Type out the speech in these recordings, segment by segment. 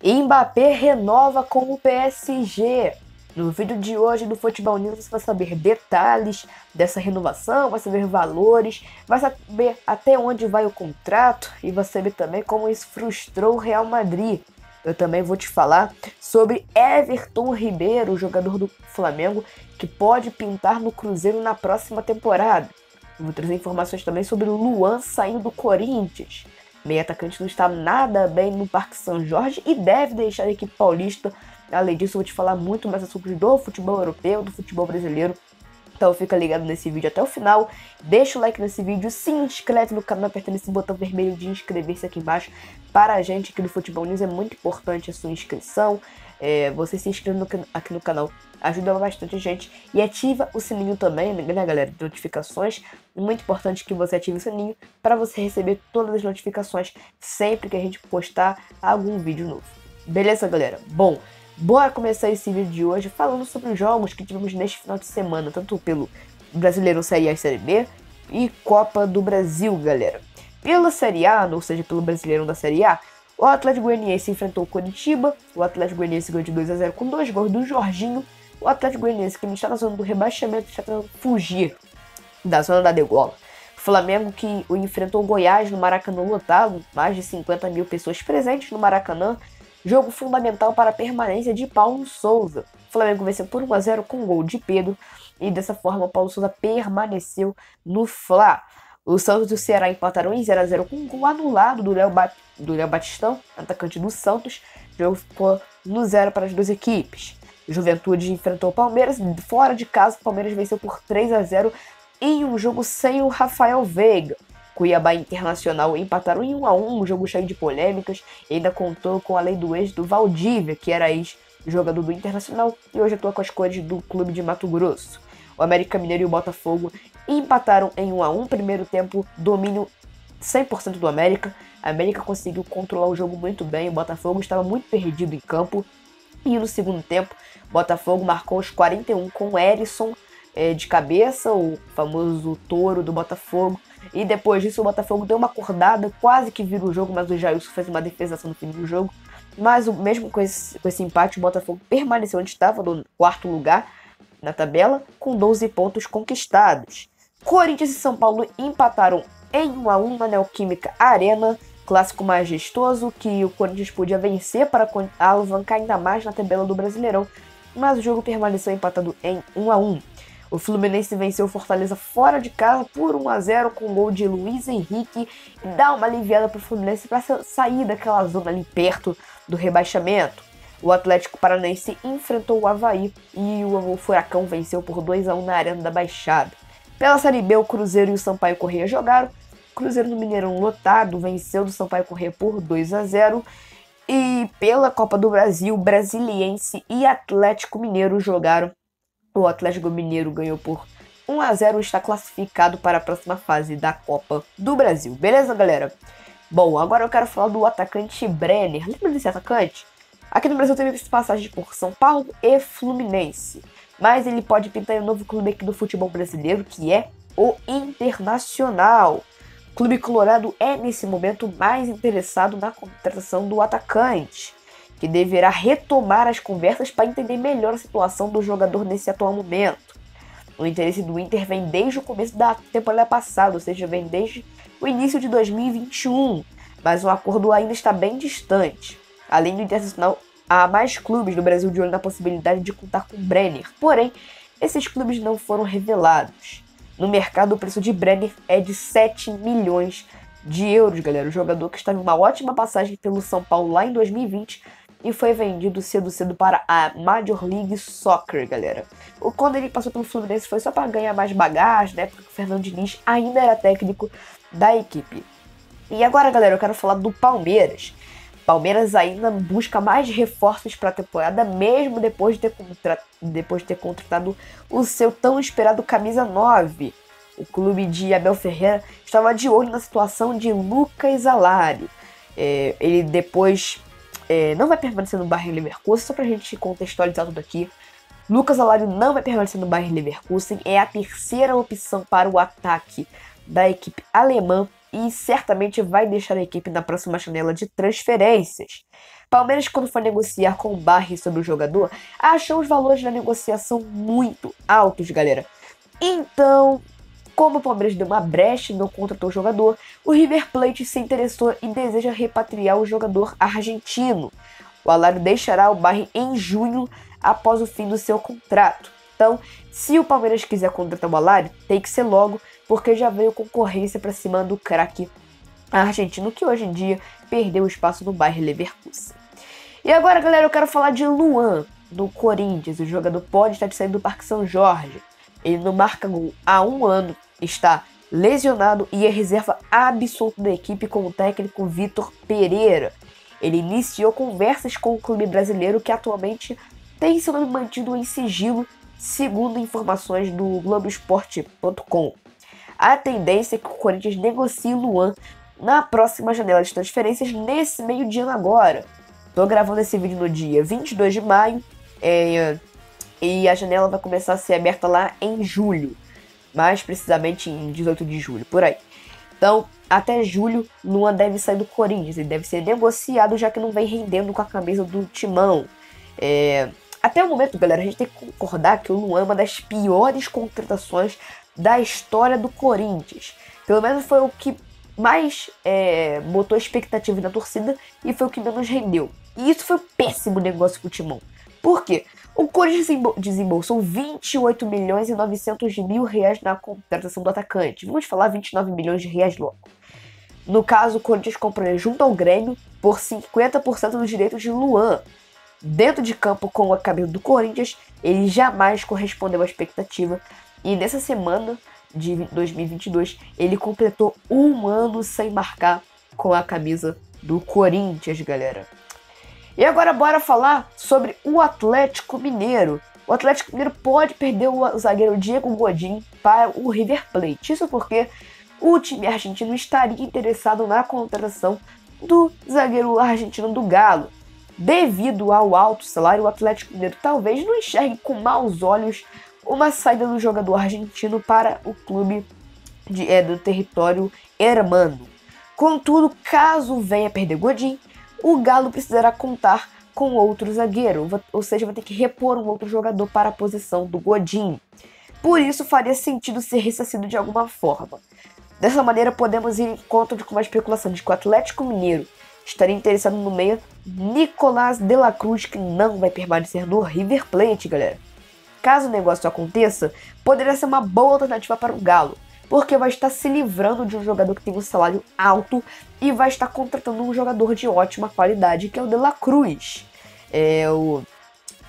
Mbappé renova com o PSG. No vídeo de hoje do Futebol News você vai saber detalhes dessa renovação, vai saber valores, vai saber até onde vai o contrato e vai saber também como isso frustrou o Real Madrid. Eu também vou te falar sobre Everton Ribeiro, jogador do Flamengo, que pode pintar no Cruzeiro na próxima temporada. Eu vou trazer informações também sobre o Luan saindo do Corinthians. Meio atacante não está nada bem no Parque São Jorge e deve deixar a equipe paulista. Além disso, eu vou te falar muito mais assuntos do futebol europeu, do futebol brasileiro. Então fica ligado nesse vídeo até o final, deixa o like nesse vídeo, se inscreve no canal apertando esse botão vermelho de inscrever-se aqui embaixo. Para a gente aqui do Futebol News é muito importante a sua inscrição, você se inscreve aqui no canal ajuda bastante a gente. E ativa o sininho também, né galera, de notificações. Muito importante que você ative o sininho para você receber todas as notificações sempre que a gente postar algum vídeo novo. Beleza galera? Bom, bora começar esse vídeo de hoje falando sobre os jogos que tivemos neste final de semana, tanto pelo Brasileirão Série A e Série B e Copa do Brasil, galera. Pela Série A, ou seja, pelo Brasileirão da Série A, o Atlético Goianiense enfrentou o Coritiba, o Atlético Goianiense ganhou de 2-0 com 2 gols do Jorginho. O Atlético Goianiense, que está na zona do rebaixamento, está tentando fugir da zona da degola. O Flamengo, que enfrentou o Goiás no Maracanã lotado, mais de 50 mil pessoas presentes no Maracanã. Jogo fundamental para a permanência de Paulo Souza. O Flamengo venceu por 1-0 com um gol de Pedro. E dessa forma, Paulo Souza permaneceu no Fla. O Santos e o Ceará empataram em 0-0 com um gol anulado do Léo Batistão, atacante do Santos. O jogo ficou no 0 para as duas equipes. Juventude enfrentou o Palmeiras. Fora de casa, o Palmeiras venceu por 3-0 em um jogo sem o Rafael Veiga. Cuiabá e Internacional empataram em 1-1, um jogo cheio de polêmicas, e ainda contou com a lei do ex do Valdívia, que era ex-jogador do Internacional e hoje atua com as cores do clube de Mato Grosso. O América Mineiro e o Botafogo empataram em 1-1, primeiro tempo domínio 100% do América. A América conseguiu controlar o jogo muito bem, o Botafogo estava muito perdido em campo. E no segundo tempo, o Botafogo marcou os 41 com o Erisson de cabeça, o famoso touro do Botafogo. E depois disso o Botafogo deu uma acordada, quase que vira o jogo, mas o Jailson fez uma defesação no fim do jogo. Mas mesmo com esse empate, o Botafogo permaneceu onde estava, no quarto lugar na tabela, com 12 pontos conquistados. Corinthians e São Paulo empataram em 1-1 na Neoquímica Arena, clássico majestoso que o Corinthians podia vencer para alavancar ainda mais na tabela do Brasileirão, mas o jogo permaneceu empatado em 1-1. O Fluminense venceu o Fortaleza fora de casa por 1-0 com o gol de Luiz Henrique e dá uma aliviada para o Fluminense para sair daquela zona ali perto do rebaixamento. O Atlético Paranaense enfrentou o Avaí e o Furacão venceu por 2-1 na Arena da Baixada. Pela Série B, o Cruzeiro e o Sampaio Corrêa jogaram. O Cruzeiro no Mineirão lotado venceu do Sampaio Corrêa por 2-0. E pela Copa do Brasil, Brasiliense e Atlético Mineiro jogaram. O Atlético Mineiro ganhou por 1-0 e está classificado para a próxima fase da Copa do Brasil. Beleza, galera? Bom, agora eu quero falar do atacante Brenner. Lembra desse atacante? Aqui no Brasil teve passagem por São Paulo e Fluminense. Mas ele pode pintar em um novo clube aqui do futebol brasileiro, que é o Internacional. O clube colorado é, nesse momento, mais interessado na contratação do atacante, que deverá retomar as conversas para entender melhor a situação do jogador nesse atual momento. O interesse do Inter vem desde o começo da temporada passada, ou seja, vem desde o início de 2021, mas o acordo ainda está bem distante. Além do Internacional, há mais clubes do Brasil de olho na possibilidade de contar com Brenner, porém, esses clubes não foram revelados. No mercado, o preço de Brenner é de 7 milhões de euros, galera. O jogador que estava em uma ótima passagem pelo São Paulo lá em 2020 e foi vendido cedo para a Major League Soccer, galera. Quando ele passou pelo Fluminense foi só para ganhar mais bagagem, né? Porque o Fernando Diniz ainda era técnico da equipe. E agora, galera, eu quero falar do Palmeiras. Palmeiras ainda busca mais reforços para a temporada, mesmo depois de ter contratado o seu tão esperado camisa 9. O clube de Abel Ferreira estava de olho na situação de Lucas Alário. Ele depois não vai permanecer no Bayer Leverkusen, só para a gente contextualizar tudo aqui. Lucas Alário não vai permanecer no Bayer Leverkusen, é a terceira opção para o ataque da equipe alemã e certamente vai deixar a equipe na próxima janela de transferências. Palmeiras, quando for negociar com o Barry sobre o jogador, achou os valores da negociação muito altos, galera. Então, como o Palmeiras deu uma brecha e não contratou o jogador, o River Plate se interessou e deseja repatriar o jogador argentino. O Alário deixará o Barry em junho, após o fim do seu contrato. Então, se o Palmeiras quiser contratar o Alário, tem que ser logo, porque já veio concorrência para cima do craque argentino, que hoje em dia perdeu espaço no Bayer Leverkusen. E agora, galera, eu quero falar de Luan, do Corinthians. O jogador pode estar saindo do Parque São Jorge. Ele não marca gol há 1 ano, está lesionado e é reserva absoluta da equipe com o técnico Vitor Pereira. Ele iniciou conversas com o clube brasileiro, que atualmente tem seu nome mantido em sigilo, segundo informações do Globoesporte.com. A tendência é que o Corinthians negocie Luan na próxima janela de transferências, nesse meio de ano agora. Tô gravando esse vídeo no dia 22 de maio e a janela vai começar a ser aberta lá em julho, mais precisamente em 18 de julho, por aí. Então, até julho, Luan deve sair do Corinthians, ele deve ser negociado, já que não vem rendendo com a camisa do Timão. Até o momento, galera, a gente tem que concordar que o Luan é uma das piores contratações da história do Corinthians. Pelo menos foi o que mais botou expectativa na torcida e foi o que menos rendeu. E isso foi um péssimo negócio pro Timão. Por quê? O Corinthians desembolsou 28 milhões e 900 mil reais na contratação do atacante. Vamos falar 29 milhões de reais logo. No caso, o Corinthians comprou ele junto ao Grêmio por 50% dos direitos de Luan. Dentro de campo, com a camisa do Corinthians, ele jamais correspondeu à expectativa. E nessa semana de 2022, ele completou 1 ano sem marcar com a camisa do Corinthians, galera. E agora bora falar sobre o Atlético Mineiro. O Atlético Mineiro pode perder o zagueiro Diego Godin para o River Plate. Isso porque o time argentino estaria interessado na contratação do zagueiro argentino do Galo. Devido ao alto salário, o Atlético Mineiro talvez não enxergue com maus olhos uma saída do jogador argentino para o clube do território hermano. Contudo, caso venha perder Godin, o Galo precisará contar com outro zagueiro, ou seja, vai ter que repor um outro jogador para a posição do Godin. Por isso, faria sentido ser ressarcido de alguma forma. Dessa maneira, podemos ir em conta com uma especulação de que o Atlético Mineiro estaria interessado no meia Nicolás de la Cruz, que não vai permanecer no River Plate, galera. Caso o negócio aconteça, poderia ser uma boa alternativa para o Galo, porque vai estar se livrando de um jogador que tem um salário alto e vai estar contratando um jogador de ótima qualidade, que é o de la Cruz. O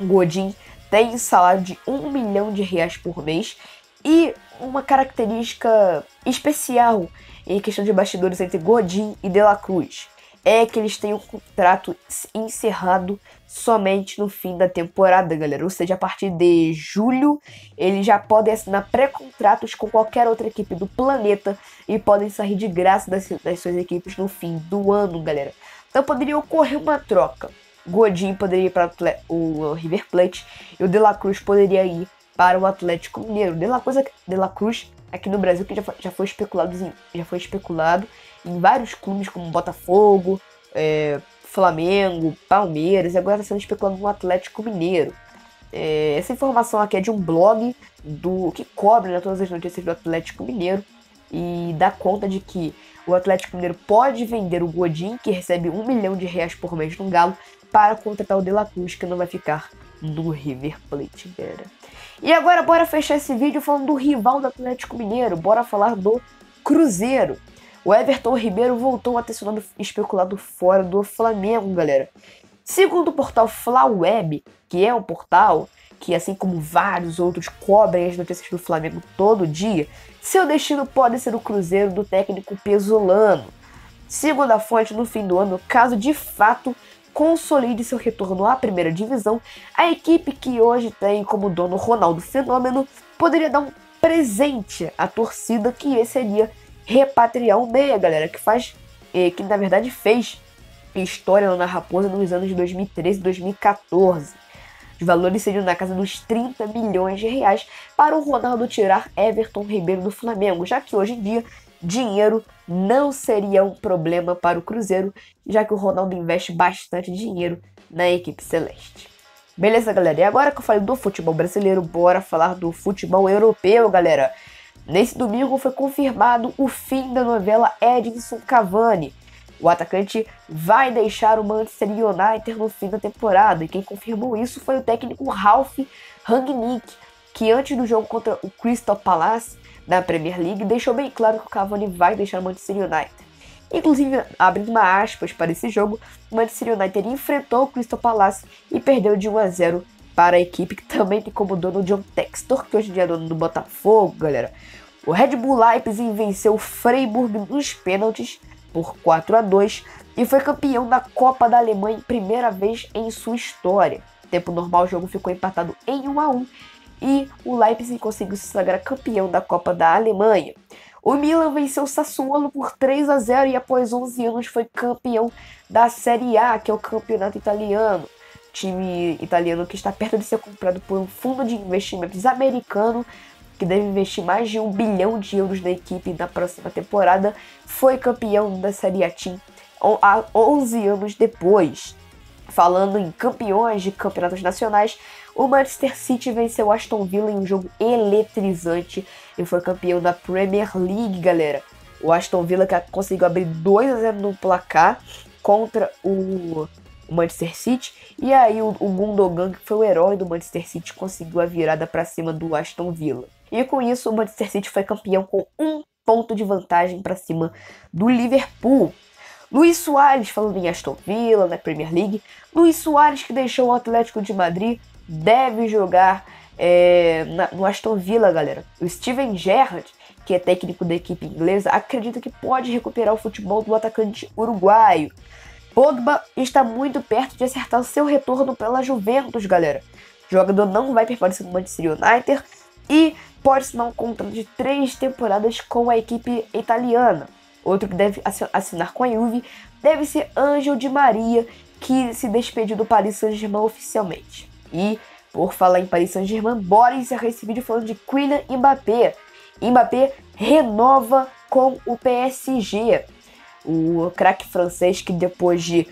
Godin tem salário de 1 milhão de reais por mês e uma característica especial em questão de bastidores entre Godin e de la Cruz é que eles têm um contrato encerrado somente no fim da temporada, galera. Ou seja, a partir de julho, eles já podem assinar pré-contratos com qualquer outra equipe do planeta e podem sair de graça das suas equipes no fim do ano, galera. Então poderia ocorrer uma troca. Godin poderia ir para o River Plate e o De La Cruz poderia ir para o Atlético Mineiro. De La Cruz aqui no Brasil, que já foi especulado em vários clubes como Botafogo, Flamengo, Palmeiras, e agora está sendo especulado no Atlético Mineiro. Essa informação aqui é de um blog que cobre, né, todas as notícias do Atlético Mineiro e dá conta de que o Atlético Mineiro pode vender o Godin, que recebe 1 milhão de reais por mês no Galo, para contratar o De La Cruz, que não vai ficar no River Plate, galera. E agora bora fechar esse vídeo falando do rival do Atlético Mineiro, bora falar do Cruzeiro. O Everton Ribeiro voltou a ter seu nome especulado fora do Flamengo, galera. Segundo o portal Flaweb, que é um portal que, assim como vários outros, cobrem as notícias do Flamengo todo dia, seu destino pode ser o Cruzeiro do técnico Pesolano. Segundo a fonte, no fim do ano, caso de fato consolide seu retorno à primeira divisão, a equipe que hoje tem como dono Ronaldo Fenômeno poderia dar um presente à torcida, que seria repatriar o meia, galera, que na verdade fez história lá na Raposa nos anos de 2013 e 2014. Os valores seriam na casa dos 30 milhões de reais para o Ronaldo tirar Everton Ribeiro do Flamengo, já que hoje em dia dinheiro não seria um problema para o Cruzeiro, já que o Ronaldo investe bastante dinheiro na equipe celeste. Beleza, galera? E agora que eu falei do futebol brasileiro, bora falar do futebol europeu, galera. Nesse domingo foi confirmado o fim da novela Edinson Cavani. O atacante vai deixar o Manchester United no fim da temporada, e quem confirmou isso foi o técnico Ralf Rangnick, que antes do jogo contra o Crystal Palace na Premier League deixou bem claro que o Cavani vai deixar o Manchester United. Inclusive, abrindo uma aspas para esse jogo, o Manchester United enfrentou o Crystal Palace e perdeu de 1-0 para a equipe que também tem como dono o John Textor, que hoje em dia é dono do Botafogo, galera. O Red Bull Leipzig venceu o Freiburg nos pênaltis por 4-2 e foi campeão da Copa da Alemanha primeira vez em sua história. Tempo normal, o jogo ficou empatado em 1-1 e o Leipzig conseguiu se sagrar campeão da Copa da Alemanha. O Milan venceu o Sassuolo por 3-0 e após 11 anos foi campeão da Série A, que é o campeonato italiano. Time italiano que está perto de ser comprado por um fundo de investimentos americano, que deve investir mais de 1 bilhão de euros na equipe na próxima temporada, foi campeão da Série A Team há 11 anos depois. Falando em campeões de campeonatos nacionais, o Manchester City venceu o Aston Villa em um jogo eletrizante e foi campeão da Premier League, galera. O Aston Villa que conseguiu abrir 2-0 no placar contra o Manchester City, e aí o Gundogan, que foi o herói do Manchester City, conseguiu a virada para cima do Aston Villa. E com isso o Manchester City foi campeão com 1 ponto de vantagem para cima do Liverpool. Luis Suárez, falando em Aston Villa, na Premier League, Luis Suárez, que deixou o Atlético de Madrid, deve jogar no Aston Villa, galera. O Steven Gerrard, que é técnico da equipe inglesa, acredita que pode recuperar o futebol do atacante uruguaio. Pogba está muito perto de acertar o seu retorno pela Juventus, galera. O jogador não vai permanecer no Manchester United e pode assinar um contrato de 3 temporadas com a equipe italiana. Outro que deve assinar com a Juve deve ser Ángel Di Maria, que se despediu do Paris Saint-Germain oficialmente. E, por falar em Paris Saint-Germain, bora encerrar esse vídeo falando de Kylian Mbappé. Mbappé renova com o PSG. O craque francês que, depois de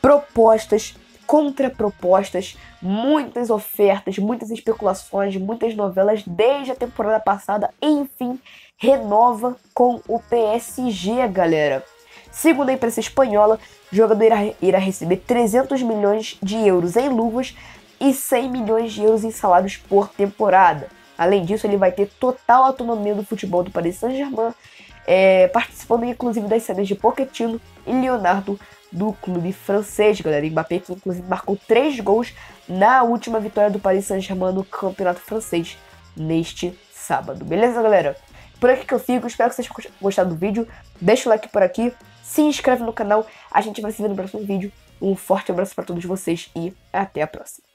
propostas, contrapropostas, muitas ofertas, muitas especulações, muitas novelas desde a temporada passada, enfim, renova com o PSG, galera. Segundo a imprensa espanhola, o jogador irá receber 300 milhões de euros em luvas e 100 milhões de euros em salários por temporada. Além disso, ele vai ter total autonomia do futebol do Paris Saint-Germain, participando inclusive das saídas de Pochettino e Leonardo do clube francês, galera. Mbappé, que inclusive marcou 3 gols na última vitória do Paris Saint-Germain no campeonato francês neste sábado. Beleza, galera? Por aqui que eu fico, espero que vocês tenham gostado do vídeo. Deixa o like por aqui, se inscreve no canal, a gente vai se ver no próximo vídeo. Um forte abraço para todos vocês e até a próxima.